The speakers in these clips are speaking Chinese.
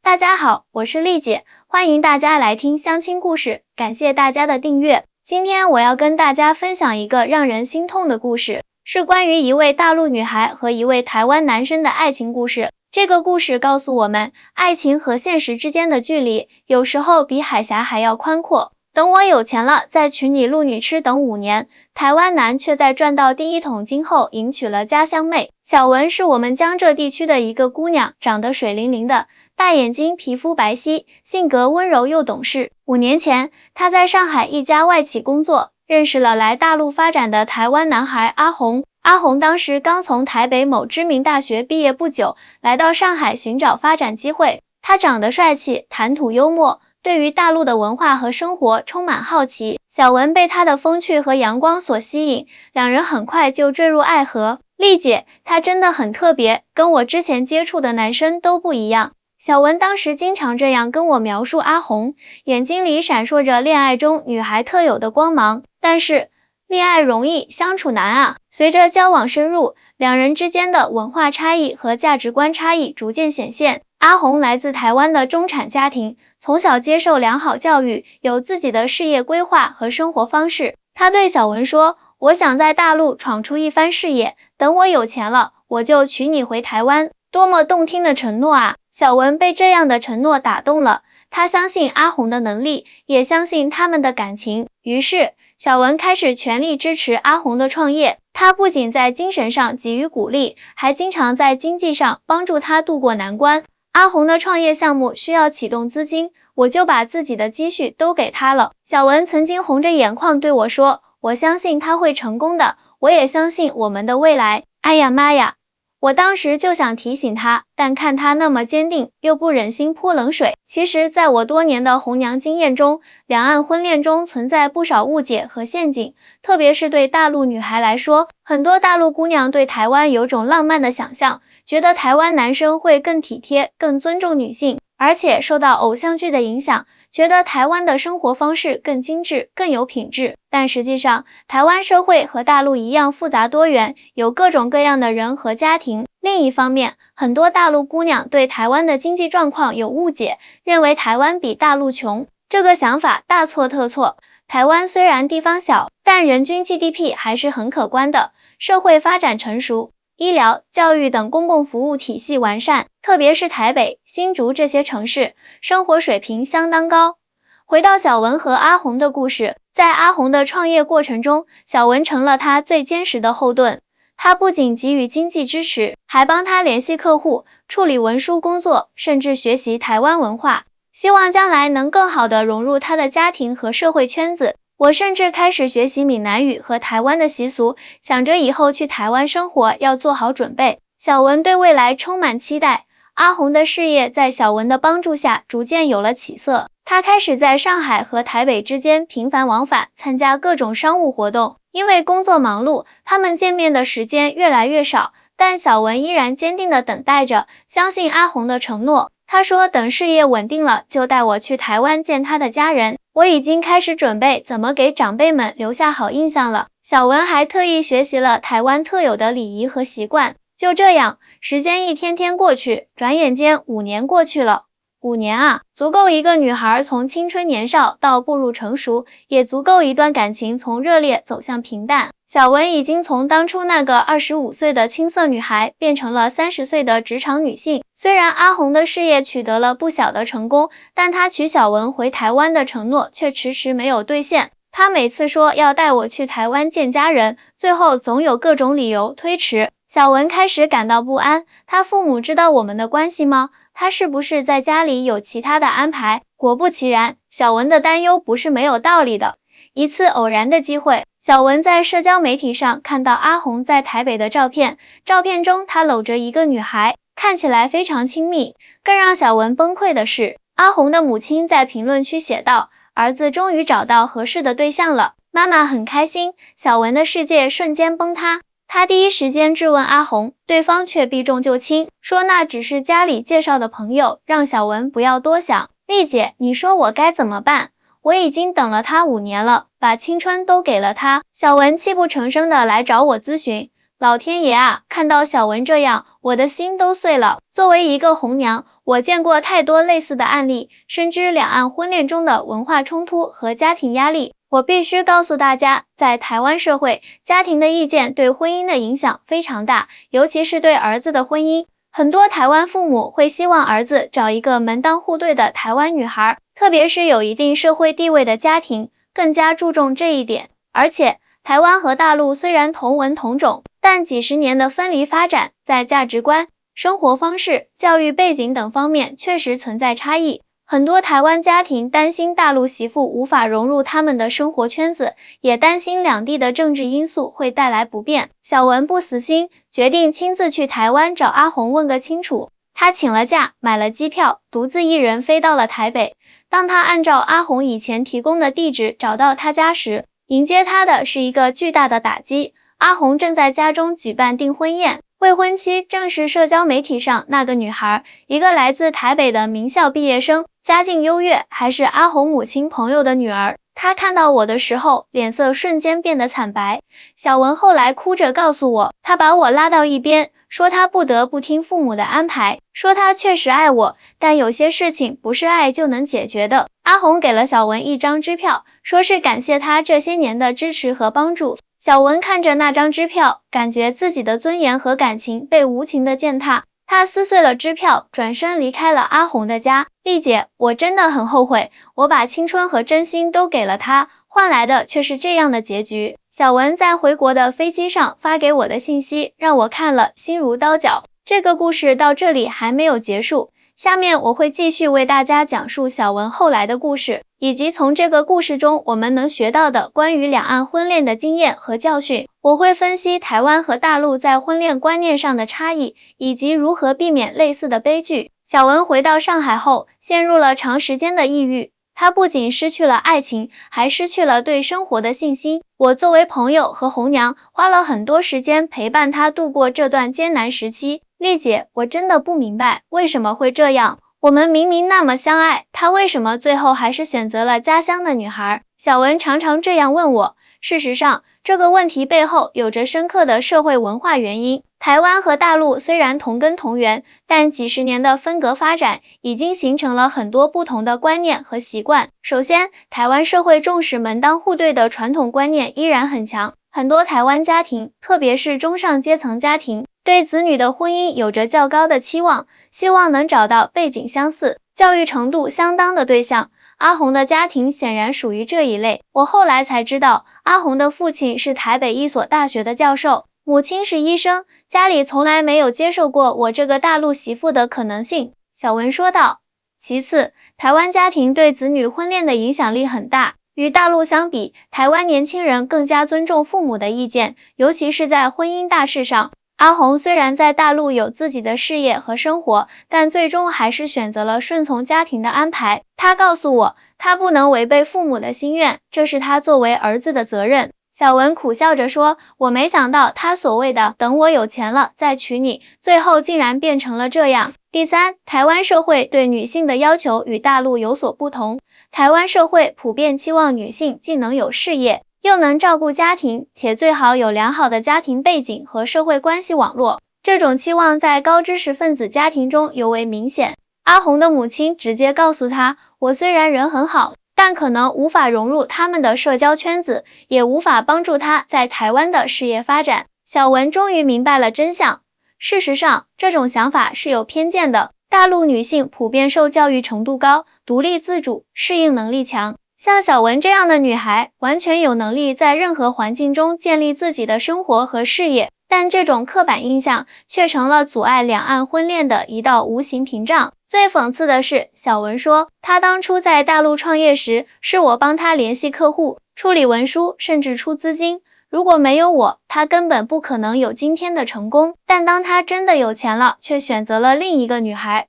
大家好，我是丽姐，欢迎大家来听相亲故事，感谢大家的订阅。今天我要跟大家分享一个让人心痛的故事，是关于一位大陆女孩和一位台湾男生的爱情故事。这个故事告诉我们，爱情和现实之间的距离，有时候比海峡还要宽阔。等我有钱了，再娶你陆女吃等5年。台湾男却在赚到第一桶金后迎娶了家乡妹。小文是我们江浙地区的一个姑娘，长得水灵灵的，大眼睛，皮肤白皙，性格温柔又懂事。5年前，她在上海一家外企工作，认识了来大陆发展的台湾男孩阿红。阿红当时刚从台北某知名大学毕业不久，来到上海寻找发展机会。他长得帅气，谈吐幽默，对于大陆的文化和生活充满好奇。小文被他的风趣和阳光所吸引，两人很快就坠入爱河。丽姐，他真的很特别，跟我之前接触的男生都不一样。小文当时经常这样跟我描述阿红，眼睛里闪烁着恋爱中女孩特有的光芒。但是恋爱容易，相处难啊！随着交往深入，两人之间的文化差异和价值观差异逐渐显现。阿红来自台湾的中产家庭，从小接受良好教育，有自己的事业规划和生活方式。她对小文说，我想在大陆闯出一番事业，等我有钱了，我就娶你回台湾。多么动听的承诺啊！小文被这样的承诺打动了，他相信阿红的能力，也相信他们的感情。于是小文开始全力支持阿红的创业，他不仅在精神上给予鼓励，还经常在经济上帮助他渡过难关。阿红的创业项目需要启动资金，我就把自己的积蓄都给他了。小文曾经红着眼眶对我说，我相信他会成功的，我也相信我们的未来。哎呀妈呀！我当时就想提醒他，但看他那么坚定，又不忍心泼冷水。其实在我多年的红娘经验中，两岸婚恋中存在不少误解和陷阱，特别是对大陆女孩来说，很多大陆姑娘对台湾有种浪漫的想象，觉得台湾男生会更体贴，更尊重女性，而且受到偶像剧的影响，觉得台湾的生活方式更精致，更有品质。但实际上，台湾社会和大陆一样复杂多元，有各种各样的人和家庭。另一方面，很多大陆姑娘对台湾的经济状况有误解，认为台湾比大陆穷。这个想法大错特错。台湾虽然地方小，但人均 GDP 还是很可观的，社会发展成熟，医疗、教育等公共服务体系完善，特别是台北、新竹这些城市，生活水平相当高。回到小文和阿红的故事，在阿红的创业过程中，小文成了她最坚实的后盾。他不仅给予经济支持，还帮他联系客户、处理文书工作，甚至学习台湾文化，希望将来能更好地融入他的家庭和社会圈子。我甚至开始学习闽南语和台湾的习俗，想着以后去台湾生活要做好准备。小文对未来充满期待，阿红的事业在小文的帮助下逐渐有了起色。他开始在上海和台北之间频繁往返，参加各种商务活动。因为工作忙碌，他们见面的时间越来越少，但小文依然坚定地等待着，相信阿红的承诺。他说等事业稳定了，就带我去台湾见他的家人。我已经开始准备怎么给长辈们留下好印象了。小文还特意学习了台湾特有的礼仪和习惯。就这样，时间一天天过去，转眼间5年过去了。5年啊，足够一个女孩从青春年少到步入成熟，也足够一段感情从热烈走向平淡。小文已经从当初那个25岁的青涩女孩变成了30岁的职场女性。虽然阿红的事业取得了不小的成功，但她娶小文回台湾的承诺却迟迟没有兑现。她每次说要带我去台湾见家人，最后总有各种理由推迟。小文开始感到不安，她父母知道我们的关系吗？他是不是在家里有其他的安排？果不其然，小文的担忧不是没有道理的。一次偶然的机会，小文在社交媒体上看到阿红在台北的照片，照片中她搂着一个女孩，看起来非常亲密。更让小文崩溃的是，阿红的母亲在评论区写道，儿子终于找到合适的对象了，妈妈很开心。小文的世界瞬间崩塌。他第一时间质问阿红，对方却避重就轻，说那只是家里介绍的朋友，让小文不要多想。丽姐，你说我该怎么办？我已经等了他5年了，把青春都给了他。小文泣不成声的来找我咨询。老天爷啊，看到小文这样，我的心都碎了。作为一个红娘，我见过太多类似的案例，深知两岸婚恋中的文化冲突和家庭压力。我必须告诉大家，在台湾社会，家庭的意见对婚姻的影响非常大，尤其是对儿子的婚姻。很多台湾父母会希望儿子找一个门当户对的台湾女孩，特别是有一定社会地位的家庭，更加注重这一点。而且，台湾和大陆虽然同文同种，但几十年的分离发展，在价值观、生活方式、教育背景等方面确实存在差异。很多台湾家庭担心大陆媳妇无法融入他们的生活圈子，也担心两地的政治因素会带来不便。小文不死心，决定亲自去台湾找阿红问个清楚。他请了假，买了机票，独自一人飞到了台北。当他按照阿红以前提供的地址找到他家时，迎接他的是一个巨大的打击。阿红正在家中举办订婚宴，未婚妻正是社交媒体上那个女孩，一个来自台北的名校毕业生，家境优越，还是阿红母亲朋友的女儿。她看到我的时候，脸色瞬间变得惨白。小文后来哭着告诉我，她把我拉到一边，说她不得不听父母的安排，说她确实爱我，但有些事情不是爱就能解决的。阿红给了小文一张支票，说是感谢她这些年的支持和帮助。小文看着那张支票，感觉自己的尊严和感情被无情的践踏。他撕碎了支票，转身离开了阿红的家。丽姐，我真的很后悔，我把青春和真心都给了他，换来的却是这样的结局。小文在回国的飞机上发给我的信息，让我看了心如刀绞。这个故事到这里还没有结束，下面我会继续为大家讲述小文后来的故事，以及从这个故事中我们能学到的关于两岸婚恋的经验和教训。我会分析台湾和大陆在婚恋观念上的差异，以及如何避免类似的悲剧。小文回到上海后，陷入了长时间的抑郁。他不仅失去了爱情，还失去了对生活的信心。我作为朋友和红娘，花了很多时间陪伴他度过这段艰难时期。丽姐，我真的不明白为什么会这样。我们明明那么相爱，他为什么最后还是选择了家乡的女孩？小文常常这样问我。事实上，这个问题背后有着深刻的社会文化原因。台湾和大陆虽然同根同源，但几十年的分隔发展已经形成了很多不同的观念和习惯。首先，台湾社会重视门当户对的传统观念依然很强，很多台湾家庭，特别是中上阶层家庭，对子女的婚姻有着较高的期望，希望能找到背景相似、教育程度相当的对象。阿红的家庭显然属于这一类。我后来才知道，阿红的父亲是台北一所大学的教授，母亲是医生，家里从来没有接受过我这个大陆媳妇的可能性。小文说道。其次，台湾家庭对子女婚恋的影响力很大。与大陆相比，台湾年轻人更加尊重父母的意见，尤其是在婚姻大事上。阿红虽然在大陆有自己的事业和生活，但最终还是选择了顺从家庭的安排。他告诉我，他不能违背父母的心愿，这是他作为儿子的责任。小文苦笑着说，我没想到他所谓的等我有钱了再娶你，最后竟然变成了这样。第三，台湾社会对女性的要求与大陆有所不同。台湾社会普遍期望女性既能有事业，又能照顾家庭，且最好有良好的家庭背景和社会关系网络。这种期望在高知识分子家庭中尤为明显。阿红的母亲直接告诉他，我虽然人很好，但可能无法融入他们的社交圈子，也无法帮助他在台湾的事业发展。小文终于明白了真相。事实上，这种想法是有偏见的。大陆女性普遍受教育程度高，独立自主，适应能力强。像小文这样的女孩，完全有能力在任何环境中建立自己的生活和事业，但这种刻板印象却成了阻碍两岸婚恋的一道无形屏障。最讽刺的是，小文说，她当初在大陆创业时，是我帮她联系客户、处理文书，甚至出资金。如果没有我，她根本不可能有今天的成功。但当她真的有钱了，却选择了另一个女孩。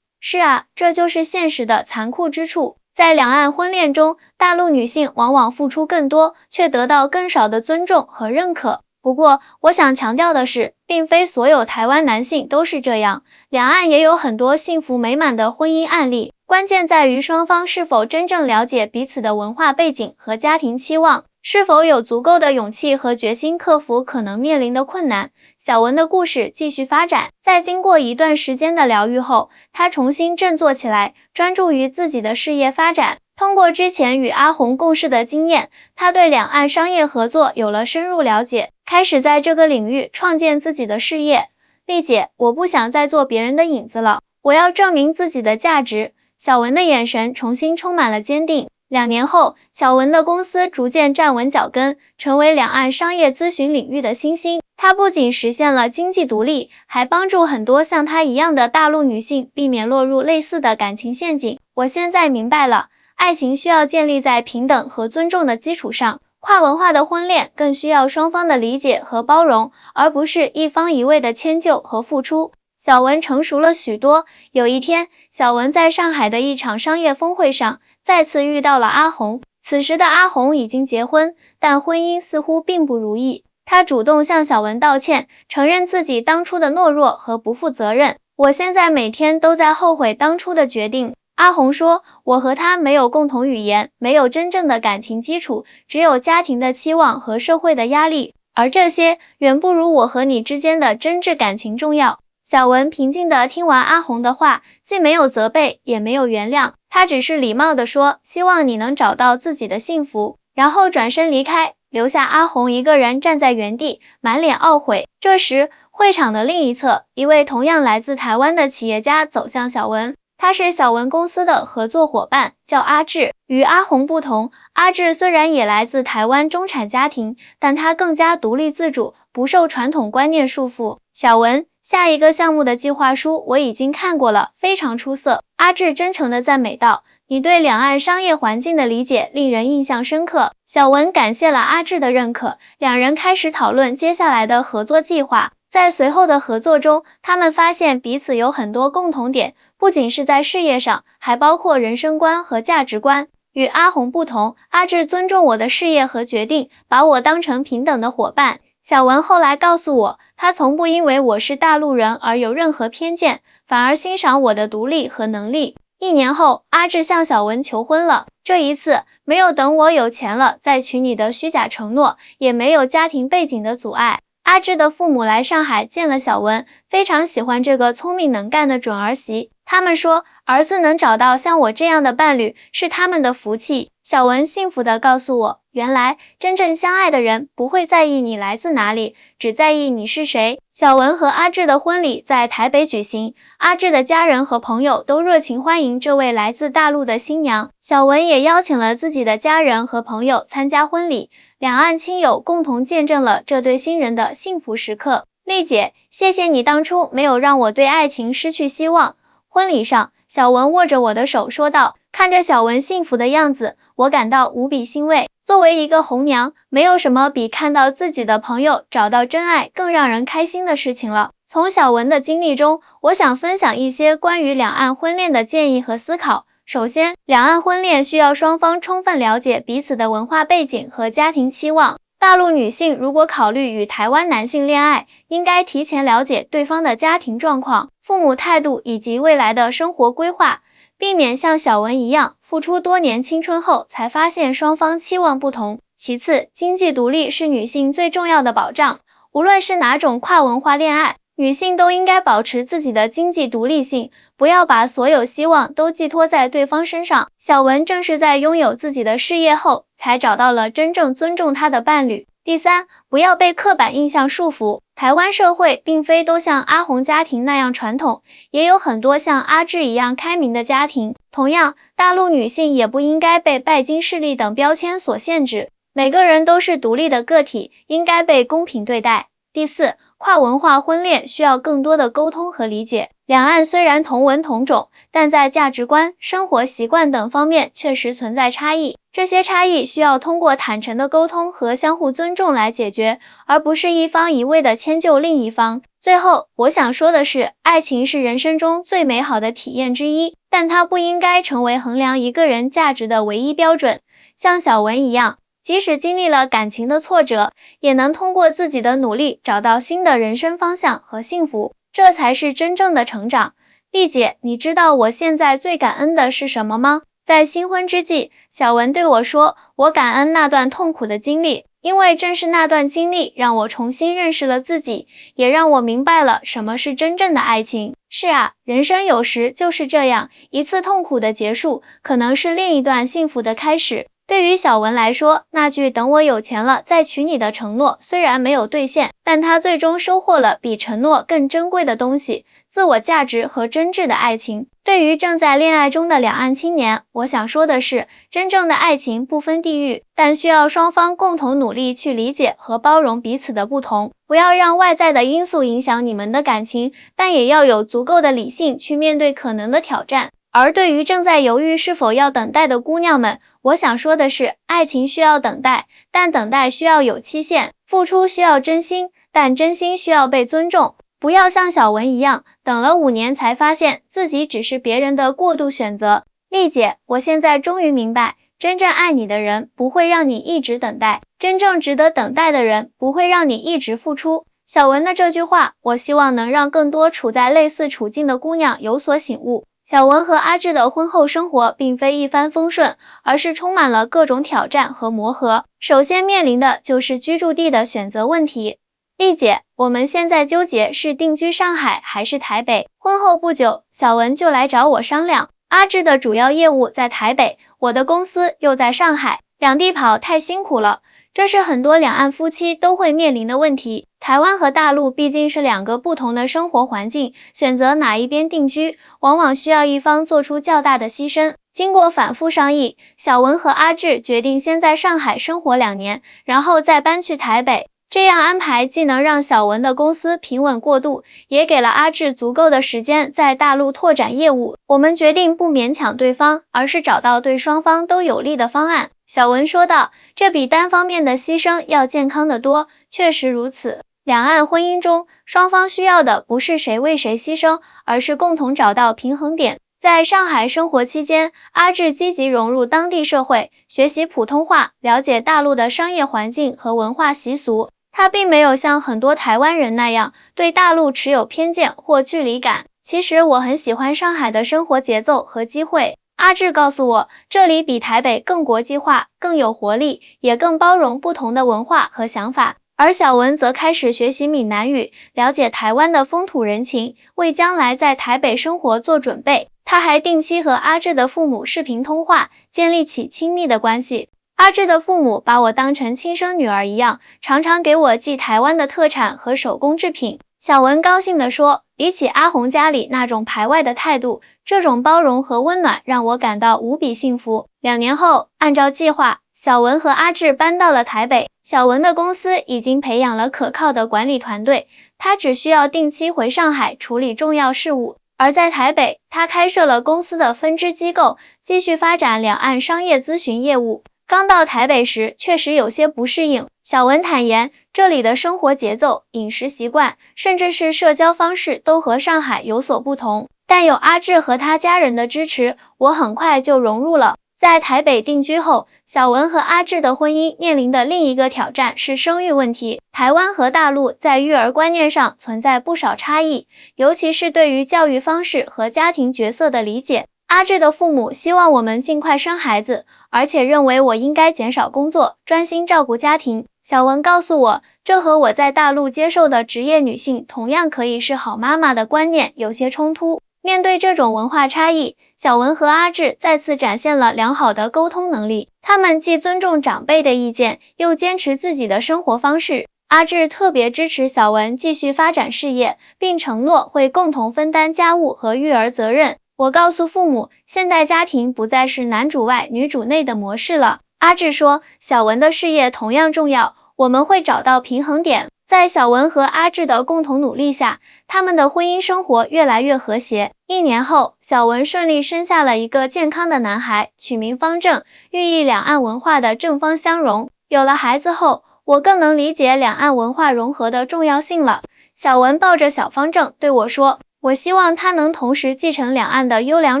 是啊，这就是现实的残酷之处。在两岸婚恋中，大陆女性往往付出更多，却得到更少的尊重和认可。不过，我想强调的是，并非所有台湾男性都是这样，两岸也有很多幸福美满的婚姻案例。关键在于双方是否真正了解彼此的文化背景和家庭期望，是否有足够的勇气和决心克服可能面临的困难。小文的故事继续发展。在经过一段时间的疗愈后，他重新振作起来，专注于自己的事业发展。通过之前与阿红共事的经验，他对两岸商业合作有了深入了解，开始在这个领域创建自己的事业。丽姐，我不想再做别人的影子了，我要证明自己的价值。小文的眼神重新充满了坚定。2年后，小文的公司逐渐站稳脚跟，成为两岸商业咨询领域的新星。她不仅实现了经济独立，还帮助很多像她一样的大陆女性避免落入类似的感情陷阱。我现在明白了，爱情需要建立在平等和尊重的基础上，跨文化的婚恋更需要双方的理解和包容，而不是一方一味的迁就和付出。小文成熟了许多。有一天，小文在上海的一场商业峰会上再次遇到了阿红。此时的阿红已经结婚，但婚姻似乎并不如意。她主动向小文道歉，承认自己当初的懦弱和不负责任。我现在每天都在后悔当初的决定。阿红说，我和他没有共同语言，没有真正的感情基础，只有家庭的期望和社会的压力，而这些远不如我和你之间的真挚感情重要。小文平静地听完阿红的话，既没有责备，也没有原谅，他只是礼貌地说，希望你能找到自己的幸福，然后转身离开，留下阿红一个人站在原地，满脸懊悔。这时，会场的另一侧，一位同样来自台湾的企业家走向小文，他是小文公司的合作伙伴，叫阿志。与阿红不同，阿志虽然也来自台湾中产家庭，但他更加独立自主，不受传统观念束缚。小文，下一个项目的计划书我已经看过了，非常出色。阿志真诚地赞美道，你对两岸商业环境的理解令人印象深刻。小文感谢了阿志的认可，两人开始讨论接下来的合作计划。在随后的合作中，他们发现彼此有很多共同点，不仅是在事业上，还包括人生观和价值观。与阿红不同，阿志尊重我的事业和决定，把我当成平等的伙伴。小文后来告诉我，他从不因为我是大陆人而有任何偏见，反而欣赏我的独立和能力。1年后，阿志向小文求婚了。这一次，没有等我有钱了再娶你的虚假承诺，也没有家庭背景的阻碍。阿志的父母来上海见了小文，非常喜欢这个聪明能干的准儿媳。他们说，儿子能找到像我这样的伴侣是他们的福气。小文幸福地告诉我，原来真正相爱的人不会在意你来自哪里，只在意你是谁。小文和阿志的婚礼在台北举行，阿志的家人和朋友都热情欢迎这位来自大陆的新娘。小文也邀请了自己的家人和朋友参加婚礼，两岸亲友共同见证了这对新人的幸福时刻。丽姐，谢谢你当初没有让我对爱情失去希望。婚礼上，小文握着我的手说道，看着小文幸福的样子，我感到无比欣慰。作为一个红娘，没有什么比看到自己的朋友找到真爱更让人开心的事情了。从小文的经历中，我想分享一些关于两岸婚恋的建议和思考。首先，两岸婚恋需要双方充分了解彼此的文化背景和家庭期望。大陆女性如果考虑与台湾男性恋爱，应该提前了解对方的家庭状况、父母态度以及未来的生活规划，避免像小文一样付出多年青春后才发现双方期望不同。其次，经济独立是女性最重要的保障。无论是哪种跨文化恋爱，女性都应该保持自己的经济独立性，不要把所有希望都寄托在对方身上。小文正是在拥有自己的事业后，才找到了真正尊重她的伴侣。第三，不要被刻板印象束缚。台湾社会并非都像阿红家庭那样传统，也有很多像阿志一样开明的家庭。同样，大陆女性也不应该被拜金势力等标签所限制，每个人都是独立的个体，应该被公平对待。第四，跨文化婚恋需要更多的沟通和理解。两岸虽然同文同种，但在价值观、生活习惯等方面确实存在差异。这些差异需要通过坦诚的沟通和相互尊重来解决，而不是一方一味的迁就另一方。最后，我想说的是，爱情是人生中最美好的体验之一，但它不应该成为衡量一个人价值的唯一标准。像小文一样，即使经历了感情的挫折，也能通过自己的努力找到新的人生方向和幸福，这才是真正的成长。丽姐，你知道我现在最感恩的是什么吗？在新婚之际，小文对我说，我感恩那段痛苦的经历，因为正是那段经历让我重新认识了自己，也让我明白了什么是真正的爱情。是啊，人生有时就是这样，一次痛苦的结束，可能是另一段幸福的开始。对于小文来说，那句等我有钱了再娶你的承诺虽然没有兑现，但他最终收获了比承诺更珍贵的东西，自我价值和真挚的爱情。对于正在恋爱中的两岸青年，我想说的是，真正的爱情不分地域，但需要双方共同努力去理解和包容彼此的不同。不要让外在的因素影响你们的感情，但也要有足够的理性去面对可能的挑战。而对于正在犹豫是否要等待的姑娘们，我想说的是，爱情需要等待，但等待需要有期限；付出需要真心，但真心需要被尊重。不要像小文一样，等了5年才发现自己只是别人的过度选择。丽姐，我现在终于明白，真正爱你的人不会让你一直等待，真正值得等待的人不会让你一直付出。小文的这句话，我希望能让更多处在类似处境的姑娘有所醒悟。小文和阿志的婚后生活并非一帆风顺，而是充满了各种挑战和磨合。首先面临的就是居住地的选择问题。丽姐，我们现在纠结是定居上海还是台北。婚后不久，小文就来找我商量。阿志的主要业务在台北，我的公司又在上海，两地跑太辛苦了。这是很多两岸夫妻都会面临的问题。台湾和大陆毕竟是两个不同的生活环境，选择哪一边定居，往往需要一方做出较大的牺牲。经过反复商议，小文和阿志决定先在上海生活2年，然后再搬去台北。这样安排既能让小文的公司平稳过渡，也给了阿志足够的时间在大陆拓展业务。我们决定不勉强对方，而是找到对双方都有利的方案。小文说道，这比单方面的牺牲要健康得多。确实如此，两岸婚姻中，双方需要的不是谁为谁牺牲，而是共同找到平衡点。在上海生活期间，阿志积极融入当地社会，学习普通话，了解大陆的商业环境和文化习俗。他并没有像很多台湾人那样对大陆持有偏见或距离感。其实我很喜欢上海的生活节奏和机会。阿志告诉我，这里比台北更国际化，更有活力，也更包容不同的文化和想法。而小文则开始学习闽南语，了解台湾的风土人情，为将来在台北生活做准备。他还定期和阿志的父母视频通话，建立起亲密的关系。阿志的父母把我当成亲生女儿一样，常常给我寄台湾的特产和手工制品。小文高兴地说，比起阿红家里那种排外的态度，这种包容和温暖让我感到无比幸福。2年后，按照计划，小文和阿志搬到了台北。小文的公司已经培养了可靠的管理团队，他只需要定期回上海处理重要事务。而在台北，他开设了公司的分支机构，继续发展两岸商业咨询业务。刚到台北时，确实有些不适应。小文坦言，这里的生活节奏、饮食习惯，甚至是社交方式都和上海有所不同。但有阿志和他家人的支持，我很快就融入了。在台北定居后，小文和阿志的婚姻面临的另一个挑战是生育问题。台湾和大陆在育儿观念上存在不少差异，尤其是对于教育方式和家庭角色的理解。阿志的父母希望我们尽快生孩子，而且认为我应该减少工作，专心照顾家庭。小文告诉我，这和我在大陆接受的职业女性同样可以是好妈妈的观念有些冲突。面对这种文化差异，小文和阿志再次展现了良好的沟通能力。他们既尊重长辈的意见，又坚持自己的生活方式。阿志特别支持小文继续发展事业，并承诺会共同分担家务和育儿责任。我告诉父母，现代家庭不再是男主外女主内的模式了。阿志说，小文的事业同样重要，我们会找到平衡点。在小文和阿志的共同努力下，他们的婚姻生活越来越和谐。1年后，小文顺利生下了一个健康的男孩，取名方正，寓意两岸文化的正方相融。有了孩子后，我更能理解两岸文化融合的重要性了。小文抱着小方正对我说，我希望他能同时继承两岸的优良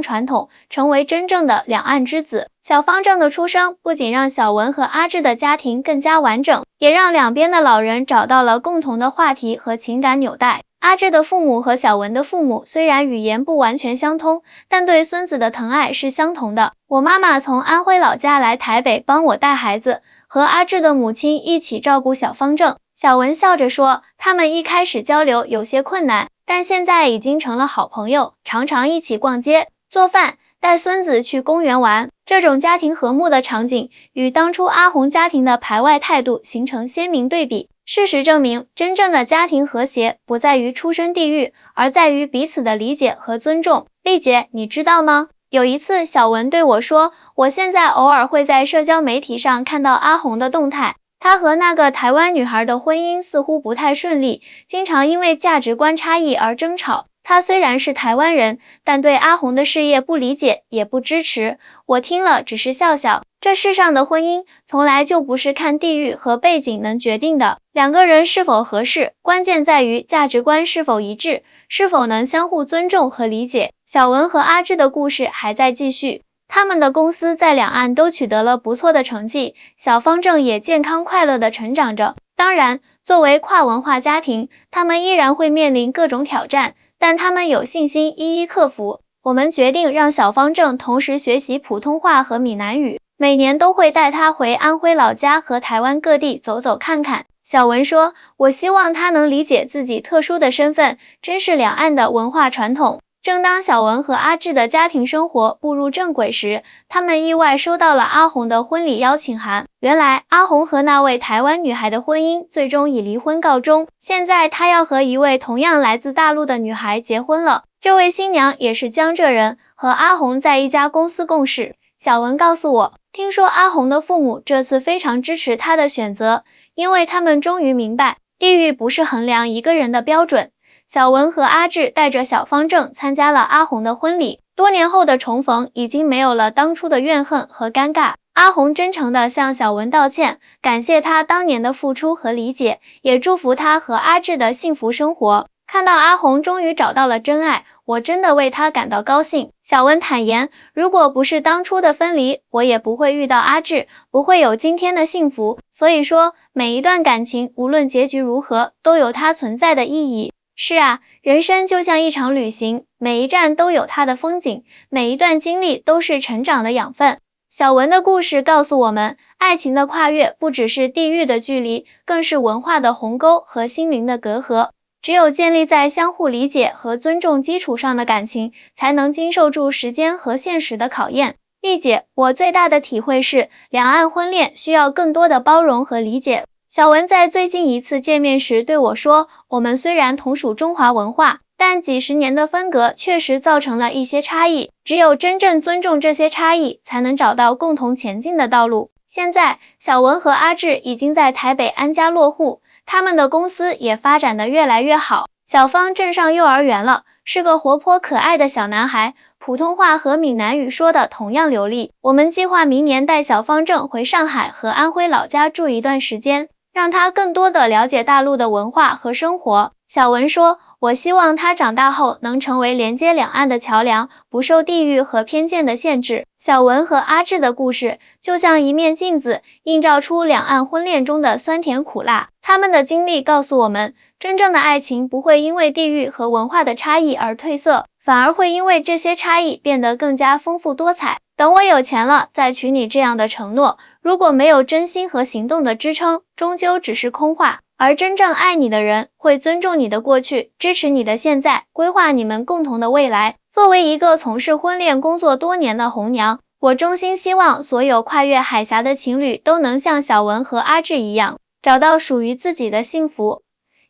传统，成为真正的两岸之子。小方正的出生不仅让小文和阿志的家庭更加完整，也让两边的老人找到了共同的话题和情感纽带。阿志的父母和小文的父母虽然语言不完全相通，但对孙子的疼爱是相同的。我妈妈从安徽老家来台北帮我带孩子，和阿志的母亲一起照顾小方正。小文笑着说，他们一开始交流有些困难，但现在已经成了好朋友，常常一起逛街、做饭，带孙子去公园玩。这种家庭和睦的场景与当初阿红家庭的排外态度形成鲜明对比。事实证明，真正的家庭和谐不在于出身地域，而在于彼此的理解和尊重。丽姐，你知道吗？有一次，小文对我说，我现在偶尔会在社交媒体上看到阿红的动态，她和那个台湾女孩的婚姻似乎不太顺利，经常因为价值观差异而争吵。她虽然是台湾人，但对阿红的事业不理解，也不支持。我听了只是笑笑。这世上的婚姻从来就不是看地域和背景能决定的，两个人是否合适，关键在于价值观是否一致，是否能相互尊重和理解。小文和阿志的故事还在继续，他们的公司在两岸都取得了不错的成绩，小方正也健康快乐地成长着。当然，作为跨文化家庭，他们依然会面临各种挑战，但他们有信心一一克服。我们决定让小方正同时学习普通话和闽南语，每年都会带他回安徽老家和台湾各地走走看看。小文说，我希望他能理解自己特殊的身份，珍视两岸的文化传统。正当小文和阿志的家庭生活步入正轨时，他们意外收到了阿红的婚礼邀请函。原来阿红和那位台湾女孩的婚姻最终以离婚告终，现在她要和一位同样来自大陆的女孩结婚了。这位新娘也是江浙人，和阿红在一家公司共事。小文告诉我，听说阿红的父母这次非常支持她的选择，因为他们终于明白，地域不是衡量一个人的标准。小文和阿志带着小方正参加了阿红的婚礼，多年后的重逢已经没有了当初的怨恨和尴尬。阿红真诚地向小文道歉，感谢他当年的付出和理解，也祝福他和阿志的幸福生活。看到阿红终于找到了真爱，我真的为他感到高兴。小文坦言，如果不是当初的分离，我也不会遇到阿志，不会有今天的幸福。所以说，每一段感情，无论结局如何，都有它存在的意义。是啊，人生就像一场旅行，每一站都有它的风景，每一段经历都是成长的养分。小文的故事告诉我们，爱情的跨越不只是地域的距离，更是文化的鸿沟和心灵的隔阂。只有建立在相互理解和尊重基础上的感情，才能经受住时间和现实的考验。丽姐，我最大的体会是，两岸婚恋需要更多的包容和理解。小文在最近一次见面时对我说，我们虽然同属中华文化，但几十年的分隔确实造成了一些差异，只有真正尊重这些差异，才能找到共同前进的道路。现在，小文和阿志已经在台北安家落户，他们的公司也发展得越来越好。小方正上幼儿园了，是个活泼可爱的小男孩，普通话和闽南语说的同样流利。我们计划明年带小方正回上海和安徽老家住一段时间，让他更多的了解大陆的文化和生活。小文说，我希望他长大后能成为连接两岸的桥梁，不受地域和偏见的限制。小文和阿志的故事就像一面镜子，映照出两岸婚恋中的酸甜苦辣。他们的经历告诉我们，真正的爱情不会因为地域和文化的差异而褪色，反而会因为这些差异变得更加丰富多彩。等我有钱了再娶你，这样的承诺，如果没有真心和行动的支撑，终究只是空话。而真正爱你的人会尊重你的过去，支持你的现在，规划你们共同的未来。作为一个从事婚恋工作多年的红娘，我衷心希望所有跨越海峡的情侣都能像小文和阿志一样，找到属于自己的幸福。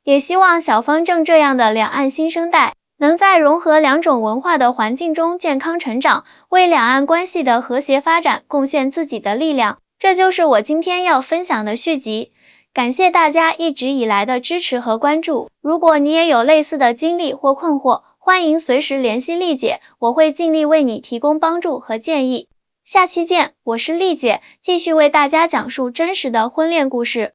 也希望小方正这样的两岸新生代能在融合两种文化的环境中健康成长，为两岸关系的和谐发展贡献自己的力量。这就是我今天要分享的续集。感谢大家一直以来的支持和关注。如果你也有类似的经历或困惑，欢迎随时联系丽姐，我会尽力为你提供帮助和建议。下期见，我是丽姐，继续为大家讲述真实的婚恋故事。